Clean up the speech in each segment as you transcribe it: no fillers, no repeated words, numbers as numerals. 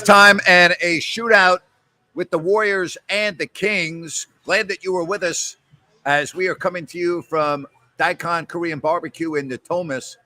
Time and a shootout with the Warriors and the Kings. Glad that you were with us as we are coming to you from Daikon Korean Barbecue in Natomas.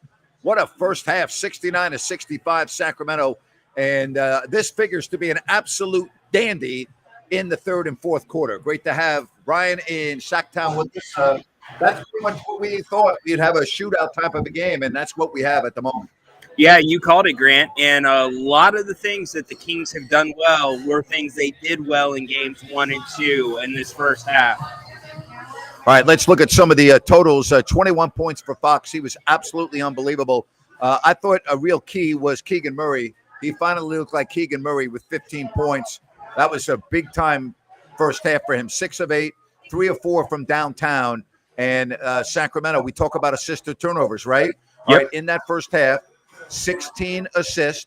What a first half, 69-65 Sacramento. And this figures to be an absolute dandy in the third and fourth quarter. Great to have Brian in Sacktown with us. That's pretty much what we thought. We'd have a shootout type of a game, and that's what we have at the moment. Yeah, you called it, Grant. And a lot of the things that the Kings have done well were things they did well in games 1 and 2 in this first half. All right, let's look at some of the totals. 21 points for Fox. He was absolutely unbelievable. I thought a real key was Keegan Murray. He finally looked like Keegan Murray with 15 points. That was a big-time first half for him. 6 of 8, 3 of 4 from downtown. And Sacramento, we talk about assisted turnovers, right? Yep. All right, in that first half, 16 assists.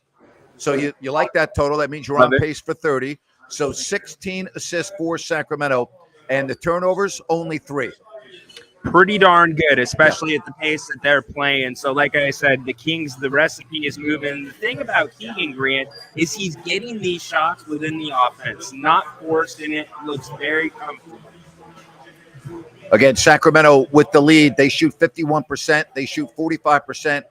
So you like that total. That means you're on pace for 30. So 16 assists for Sacramento. And the turnovers, only 3. Pretty darn good, especially at the pace that they're playing. So like I said, the Kings, the recipe is moving. The thing about Keegan, Grant, is he's getting these shots within the offense, not forced in it. Looks very comfortable. Again, Sacramento with the lead. They shoot 51%. They shoot 45%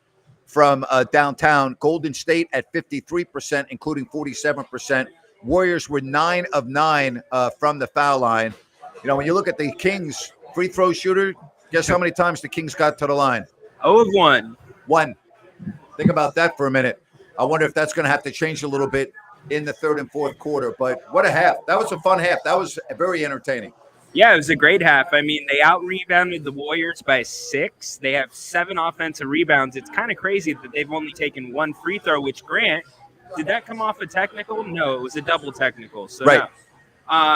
from downtown. Golden State at 53%, including 47%. Warriors were 9 of 9 from the foul line. You know, when you look at the Kings free throw shooter, guess how many times the Kings got to the line? 0 of 1. 1. Think about that for a minute. I wonder if that's going to have to change a little bit in the third and fourth quarter. But what a half. That was a fun half. That was very entertaining. Yeah, it was a great half. I mean, they out-rebounded the Warriors by 6. They have 7 offensive rebounds. It's kind of crazy that they've only taken 1 free throw, which, Grant, did that come off a technical? No, it was a double technical. So right. No.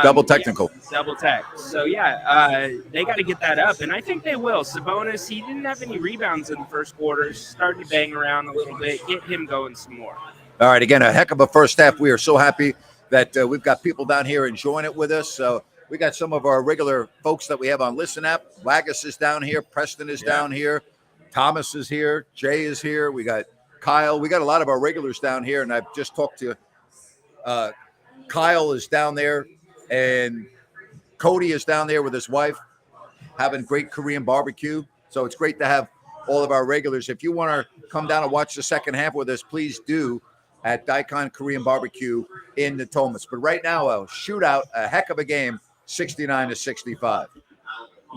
Double technical. Yeah, double tech. So, yeah, they got to get that up, and I think they will. Sabonis, he didn't have any rebounds in the first quarter. Started to bang around a little bit. Get him going some more. All right, again, a heck of a first half. We are so happy that we've got people down here enjoying it with us. So we got some of our regular folks that we have on Listen App. Waggis is down here. Preston is down here. Thomas is here. Jay is here. We got Kyle. We got a lot of our regulars down here, and I've just talked to Kyle is down there, and Cody is down there with his wife having great Korean barbecue. So it's great to have all of our regulars. If you want to come down and watch the second half with us, please do at Daikon Korean Barbecue in Natomas. But right now, a shootout, a heck of a game, 69-65.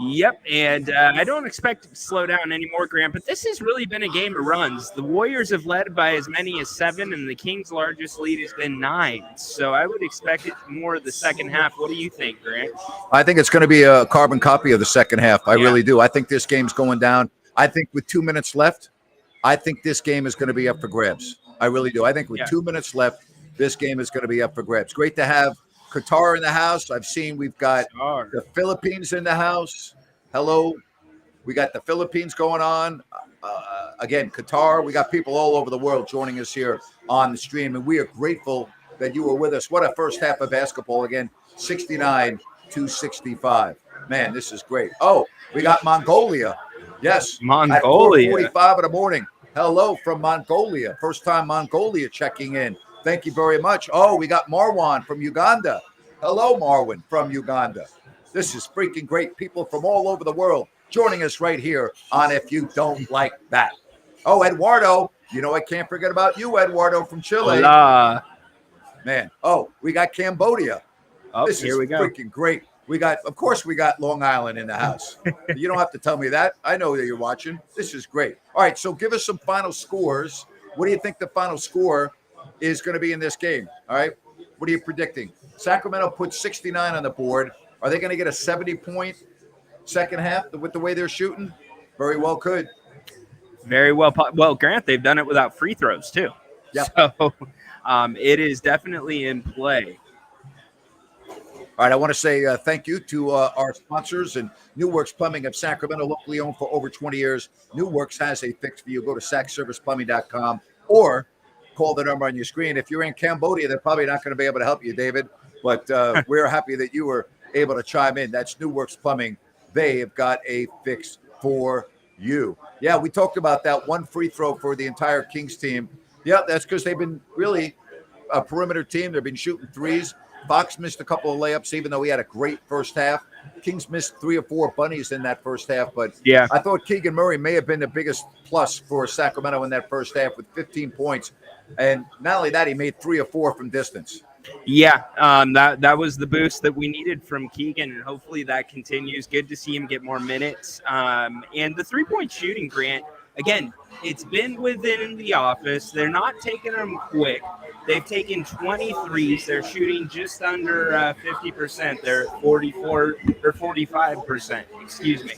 Yep, and I don't expect it to slow down anymore, Grant, but this has really been a game of runs. The Warriors have led by as many as 7, and the Kings' largest lead has been 9. So I would expect it more of the second half. What do you think, Grant? I think it's going to be a carbon copy of the second half. I really do. I think this game's going down. I think with 2 minutes left, I think this game is going to be up for grabs. I really do. I think with 2 minutes left, this game is going to be up for grabs. Great to have Qatar in the house. I've seen we've got the Philippines in the house. Hello. We got the Philippines going on. Again, Qatar. We got people all over the world joining us here on the stream, and we are grateful that you were with us. What a first half of basketball. Again, 69-65. Man, this is great. Oh, we got Mongolia. Yes. Mongolia. At 4:45 in the morning. Hello from Mongolia. First time Mongolia checking in. Thank you very much. Oh, we got Marwan from Uganda. Hello, Marwan from Uganda. This is freaking great. People from all over the world joining us right here on If You Don't Like That. Oh, Eduardo. You know, I can't forget about you, Eduardo from Chile. Hola. Man. Oh, we got Cambodia. Oh, this here is we go. Freaking great. Of course, we got Long Island in the house. You don't have to tell me that. I know that you're watching. This is great. All right, so give us some final scores. What do you think the final score is going to be in this game? All right, what are you predicting? Sacramento put 69 on the board. Are they going to get a 70-point second half with the way they're shooting? Very well could. Very well. Well, Grant, they've done it without free throws, too. Yeah. So it is definitely in play. All right, I want to say thank you to our sponsors and New Works Plumbing of Sacramento, locally owned for over 20 years. New Works has a fix for you. Go to sackserviceplumbing.com or call the number on your screen. If you're in Cambodia, they're probably not going to be able to help you, David, but we're happy that you were able to chime in. That's New Works Plumbing. They have got a fix for you. Yeah, we talked about that one free throw for the entire Kings team. Yeah, that's because they've been really a perimeter team. They've been shooting threes. Fox missed a couple of layups, even though he had a great first half. Kings missed 3 or 4 bunnies in that first half, but Yeah. I thought Keegan Murray may have been the biggest plus for Sacramento in that first half with 15 points. And not only that, he made 3 or 4 from distance. Yeah, that was the boost that we needed from Keegan, and hopefully that continues. Good to see him get more minutes. And the 3-point shooting, Grant, again, it's been within the office. They're not taking them quick. They've taken 23s. They're shooting just under 50%. They're 44 or 45%, excuse me.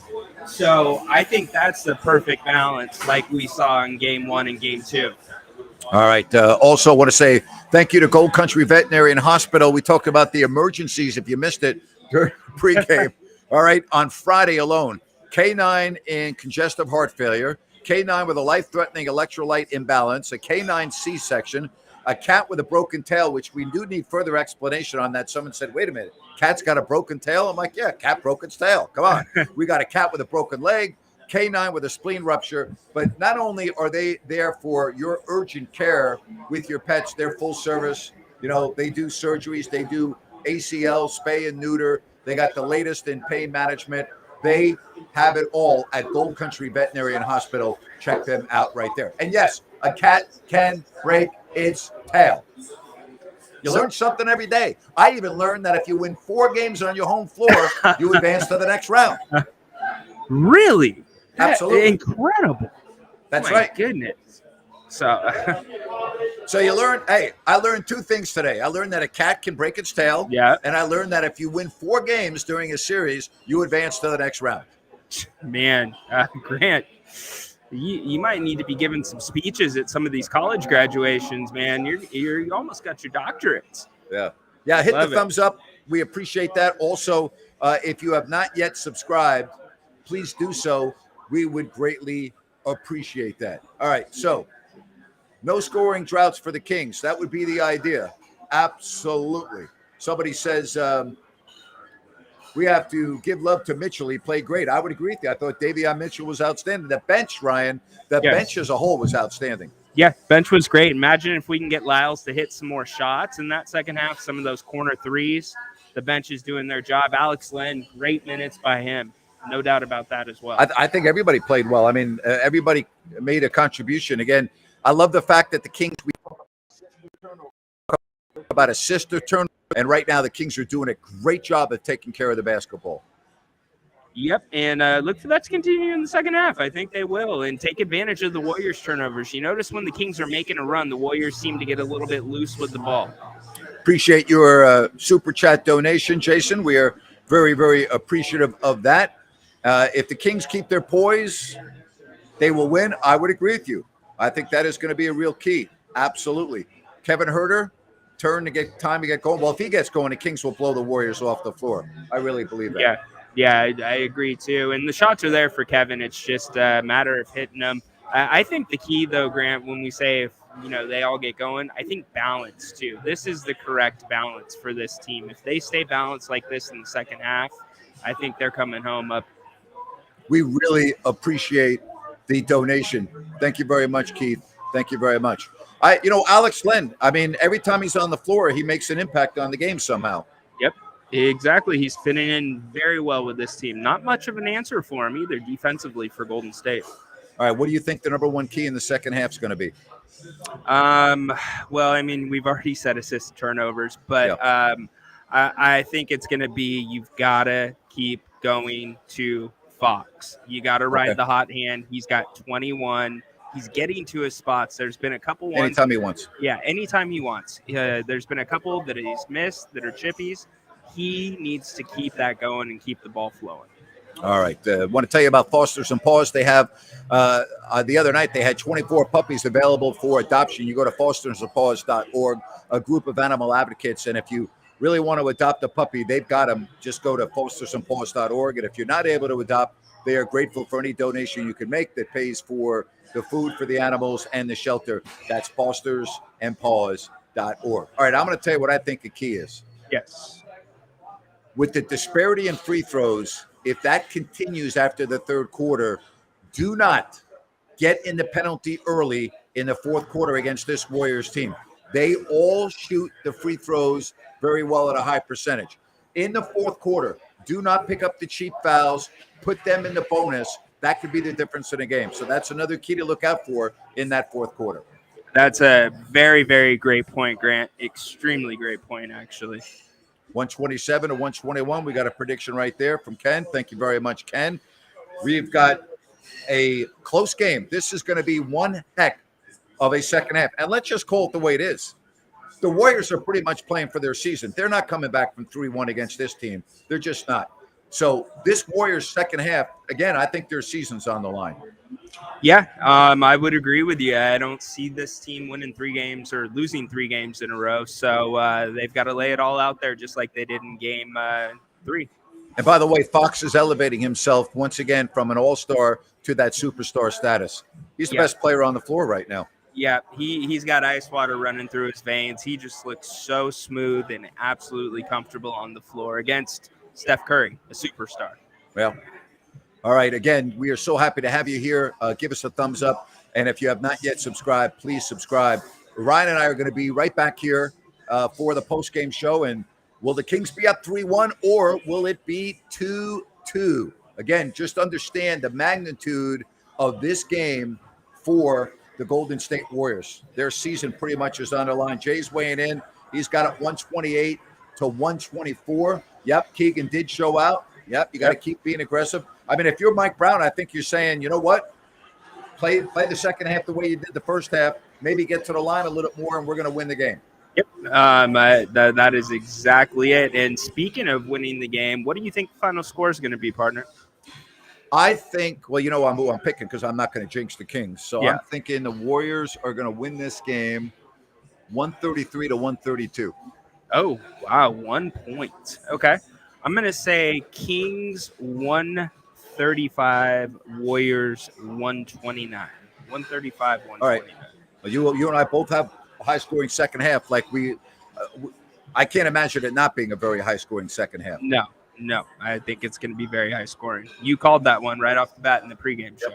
So I think that's the perfect balance like we saw in game 1 and game 2. All right. Also, want to say thank you to Gold Country Veterinary and Hospital. We talked about the emergencies, if you missed it, during pregame. All right. On Friday alone, K9 in congestive heart failure, K9 with a life-threatening electrolyte imbalance, a K9 C-section, a cat with a broken tail, which we do need further explanation on that. Someone said, wait a minute, cat's got a broken tail? I'm like, yeah, cat broke its tail. Come on. We got a cat with a broken leg, K9 with a spleen rupture. But not only are they there for your urgent care with your pets, they're full service. You know, they do surgeries, they do ACL, spay and neuter. They got the latest in pain management. They have it all at Gold Country Veterinary and Hospital. Check them out right there. And yes, a cat can break its tail. You learn something every day. I even learned that if you win 4 games on your home floor, you advance to the next round. Really? Absolutely. Incredible. That's My right. Goodness. So So you learn, hey, I learned 2 things today. I learned that a cat can break its tail. Yeah. And I learned that if you win 4 games during a series, you advance to the next round. Man, Grant, you might need to be giving some speeches at some of these college graduations, man. You almost got your doctorates. Yeah. Yeah, hit Love the it. thumbs up. We appreciate that. Also, if you have not yet subscribed, please do so. We would greatly appreciate that. All right, so no scoring droughts for the Kings. That would be the idea. Absolutely. Somebody says we have to give love to Mitchell. He played great. I would agree with you. I thought Davion Mitchell was outstanding. The bench, Ryan, the Yes. bench as a whole was outstanding. Yeah, bench was great. Imagine if we can get Lyles to hit some more shots in that second half, some of those corner threes. The bench is doing their job. Alex Len, great minutes by him. No doubt about that as well. I think everybody played well. I mean, everybody made a contribution. Again, I love the fact that the Kings, we talk about a sister turnover, and right now the Kings are doing a great job of taking care of the basketball. Yep, and look for that to continue in the second half. I think they will, and take advantage of the Warriors' turnovers. You notice when the Kings are making a run, the Warriors seem to get a little bit loose with the ball. Appreciate your super chat donation, Jason. We are very, very appreciative of that. If the Kings keep their poise, they will win. I would agree with you. I think that is going to be a real key. Absolutely. Kevin Huerter, time to get going. Well, if he gets going, the Kings will blow the Warriors off the floor. I really believe that. Yeah, I agree too. And the shots are there for Kevin. It's just a matter of hitting them. I think the key, though, Grant, when we say if they all get going, I think balance too. This is the correct balance for this team. If they stay balanced like this in the second half, I think they're coming home up. We really appreciate the donation. Thank you very much, Keith. Thank you very much. Alex Len, I mean, every time he's on the floor, he makes an impact on the game somehow. Yep, exactly. He's fitting in very well with this team. Not much of an answer for him either defensively for Golden State. All right, what do you think the number 1 key in the second half is going to be? Well, I mean, we've already said assist turnovers, but I think it's going to be you've got to keep going to Fox. You got to ride the hot hand. He's got 21. He's getting to his spots. There's been a couple ones. Anytime he wants. Yeah, anytime he wants. There's been a couple that he's missed that are chippies. He needs to keep that going and keep the ball flowing. All right. I want to tell you about Fosters and Paws. They have, the other night, they had 24 puppies available for adoption. You go to fostersandpaws.org, a group of animal advocates. And if you really want to adopt a puppy, they've got them. Just go to fostersandpaws.org. And if you're not able to adopt, they are grateful for any donation you can make that pays for the food for the animals and the shelter. That's fostersandpaws.org. All right. I'm going to tell you what I think the key is. Yes. With the disparity in free throws, if that continues after the third quarter, do not get in the penalty early in the fourth quarter against this Warriors team. They all shoot the free throws very well at a high percentage. In the fourth quarter, do not pick up the cheap fouls. Put them in the bonus. That could be the difference in a game. So that's another key to look out for in that fourth quarter. That's a very, very great point, Grant. Extremely great point, actually. 127 to 121. We got a prediction right there from Ken. Thank you very much, Ken. We've got a close game. This is going to be one heck of a second half. And let's just call it the way it is. The Warriors are pretty much playing for their season. They're not coming back from 3-1 against this team. They're just not. So this Warriors second half, again, I think their season's on the line. Yeah, I would agree with you. I don't see this team winning 3 games or losing 3 games in a row. So they've got to lay it all out there just like they did in game 3. And by the way, Fox is elevating himself once again from an all-star to that superstar status. He's the best player on the floor right now. Yeah, he's got ice water running through his veins. He just looks so smooth and absolutely comfortable on the floor against Steph Curry, a superstar. Well, all right. Again, we are so happy to have you here. Give us a thumbs up. And if you have not yet subscribed, please subscribe. Ryan and I are going to be right back here for the post-game show. And will the Kings be up 3-1 or will it be 2-2? Again, just understand the magnitude of this game for the Golden State Warriors. Their season pretty much is on the line. Jay's weighing in. He's got it 128 to 124. Yep, Keegan did show out. Yep, you got to keep being aggressive. I mean, if you're Mike Brown, I think you're saying, you know what? Play the second half the way you did the first half. Maybe get to the line a little more, and we're going to win the game. Yep, that is exactly it. And speaking of winning the game, what do you think the final score is going to be, partner? I think, well, you know who I'm picking because I'm not going to jinx the Kings. So Yeah. I'm thinking the Warriors are going to win this game 133 to 132. Oh, wow, 1 point. Okay. I'm going to say Kings 135, Warriors 129. 135, 129. All right. Well, you and I both have a high-scoring second half. Like I can't imagine it not being a very high-scoring second half. No, I think it's going to be very high scoring. You called that one right off the bat in the pregame show.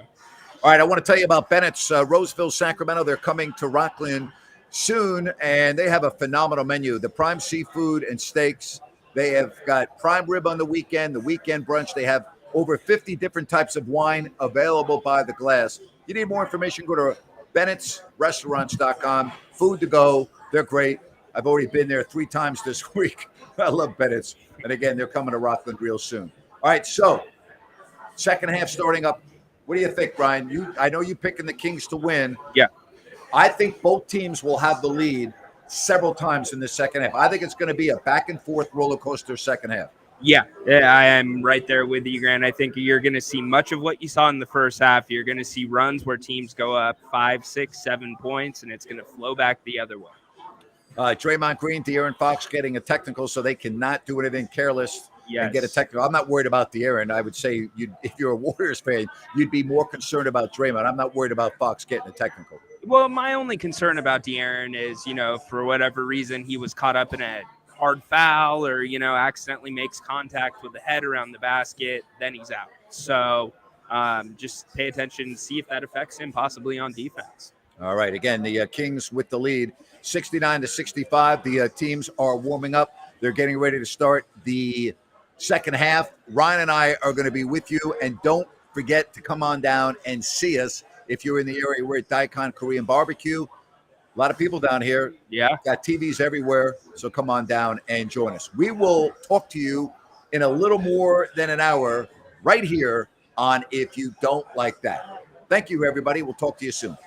All right, I want to tell you about Bennett's Roseville, Sacramento. They're coming to Rockland soon, and they have a phenomenal menu. The prime seafood and steaks. They have got prime rib on the weekend brunch. They have over 50 different types of wine available by the glass. You need more information, go to Bennett'sRestaurants.com. Food to go. They're great. I've already been there 3 times this week. I love Bennett's. And again, they're coming to Rockland real soon. All right, so second half starting up. What do you think, Brian? I know you're picking the Kings to win. Yeah. I think both teams will have the lead several times in the second half. I think it's going to be a back and forth roller coaster second half. Yeah, I am right there with you, Grant. I think you're going to see much of what you saw in the first half. You're going to see runs where teams go up 5, 6, 7 points, and it's going to flow back the other way. Draymond Green, De'Aaron Fox getting a technical, so they cannot do anything careless and get a technical. I'm not worried about De'Aaron. I would say if you're a Warriors fan, you'd be more concerned about Draymond. I'm not worried about Fox getting a technical. Well, my only concern about De'Aaron is, for whatever reason, he was caught up in a hard foul or, accidentally makes contact with the head around the basket, then he's out. So just pay attention, see if that affects him possibly on defense. All right. Again, the Kings with the lead, 69 to 65. The teams are warming up. They're getting ready to start the second half. Ryan and I are going to be with you. And don't forget to come on down and see us if you're in the area. We're at Daikon Korean Barbecue. A lot of people down here. Yeah. Got TVs everywhere. So come on down and join us. We will talk to you in a little more than an hour right here on If You Don't Like That. Thank you, everybody. We'll talk to you soon. Bye.